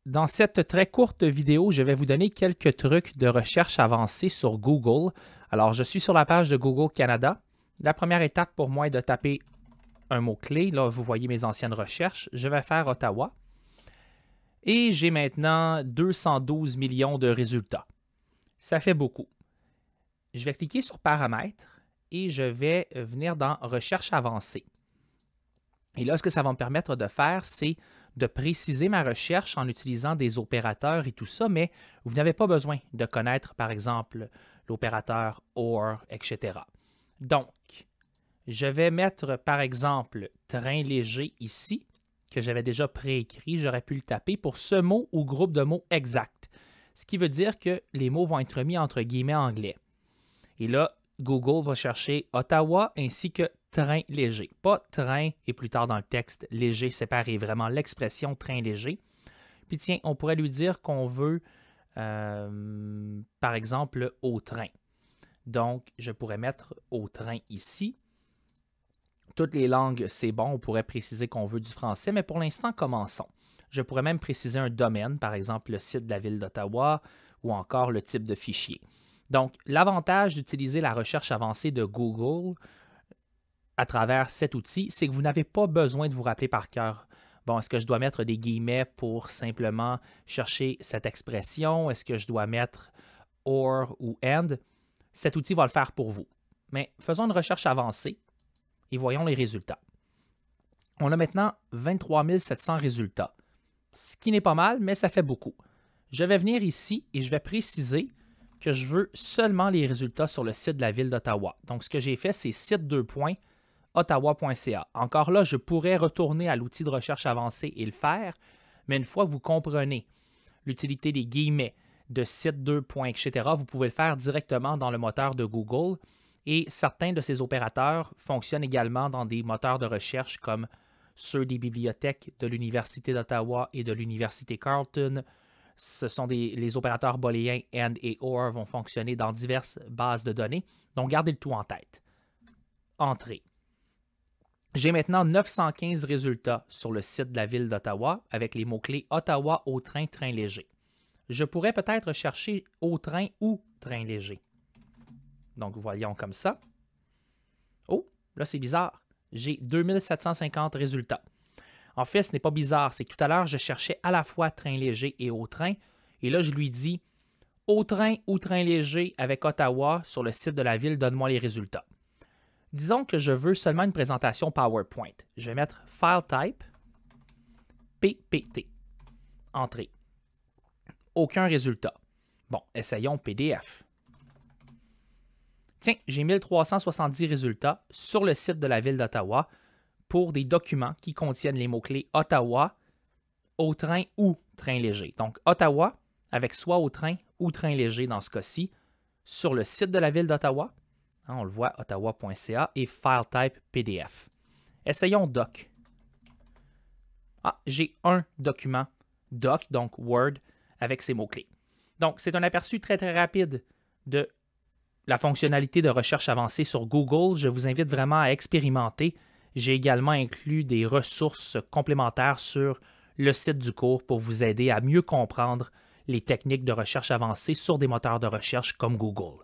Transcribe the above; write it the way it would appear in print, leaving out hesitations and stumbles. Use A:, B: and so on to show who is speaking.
A: Dans cette très courte vidéo, je vais vous donner quelques trucs de recherche avancée sur Google. Alors, je suis sur la page de Google Canada. La première étape pour moi est de taper un mot-clé. Là, vous voyez mes anciennes recherches. Je vais faire Ottawa. Et j'ai maintenant 212 millions de résultats. Ça fait beaucoup. Je vais cliquer sur Paramètres et je vais venir dans Recherche avancée. Et là, ce que ça va me permettre de faire, c'est de préciser ma recherche en utilisant des opérateurs et tout ça, mais vous n'avez pas besoin de connaître, par exemple, l'opérateur OR, etc. Donc, je vais mettre, par exemple, train léger ici, que j'avais déjà préécrit. J'aurais pu le taper pour ce mot ou groupe de mots exact, ce qui veut dire que les mots vont être mis entre guillemets anglais. Et là, Google va chercher Ottawa ainsi que train léger. Pas train et plus tard dans le texte léger séparé, vraiment l'expression train léger. Puis tiens, on pourrait lui dire qu'on veut, par exemple, au train. Donc, je pourrais mettre au train ici. Toutes les langues, c'est bon, on pourrait préciser qu'on veut du français, mais pour l'instant, commençons. Je pourrais même préciser un domaine, par exemple le site de la ville d'Ottawa ou encore le type de fichier. Donc, l'avantage d'utiliser la recherche avancée de Google à travers cet outil, c'est que vous n'avez pas besoin de vous rappeler par cœur. Bon, est-ce que je dois mettre des guillemets pour simplement chercher cette expression? Est-ce que je dois mettre or ou and? Cet outil va le faire pour vous. Mais faisons une recherche avancée et voyons les résultats. On a maintenant 23 700 résultats, ce qui n'est pas mal, mais ça fait beaucoup. Je vais venir ici et je vais préciser que je veux seulement les résultats sur le site de la ville d'Ottawa. Donc, ce que j'ai fait, c'est site2.ottawa.ca. Encore là, je pourrais retourner à l'outil de recherche avancée et le faire, mais une fois que vous comprenez l'utilité des guillemets de site2. etc., vous pouvez le faire directement dans le moteur de Google et certains de ces opérateurs fonctionnent également dans des moteurs de recherche comme ceux des bibliothèques de l'Université d'Ottawa et de l'Université Carleton. Ce sont les opérateurs booléens AND et OR vont fonctionner dans diverses bases de données. Donc, gardez le tout en tête. Entrée. J'ai maintenant 915 résultats sur le site de la ville d'Ottawa avec les mots-clés Ottawa au train, train léger. Je pourrais peut-être chercher au train ou train léger. Donc, voyons comme ça. Oh, là, c'est bizarre. J'ai 2750 résultats. En fait, ce n'est pas bizarre, c'est que tout à l'heure, je cherchais à la fois train léger et au train. Et là, je lui dis au train ou train léger avec Ottawa sur le site de la ville, donne-moi les résultats. Disons que je veux seulement une présentation PowerPoint. Je vais mettre File Type, PPT. Entrée. Aucun résultat. Bon, essayons PDF. Tiens, j'ai 1370 résultats sur le site de la ville d'Ottawa pour des documents qui contiennent les mots-clés Ottawa, au train ou train léger. Donc, Ottawa, avec soit au train ou train léger dans ce cas-ci, sur le site de la ville d'Ottawa. On le voit, ottawa.ca et File Type PDF. Essayons Doc. Ah, j'ai un document Doc, donc Word, avec ces mots-clés. Donc, c'est un aperçu très, très rapide de la fonctionnalité de recherche avancée sur Google. Je vous invite vraiment à expérimenter. J'ai également inclus des ressources complémentaires sur le site du cours pour vous aider à mieux comprendre les techniques de recherche avancée sur des moteurs de recherche comme Google.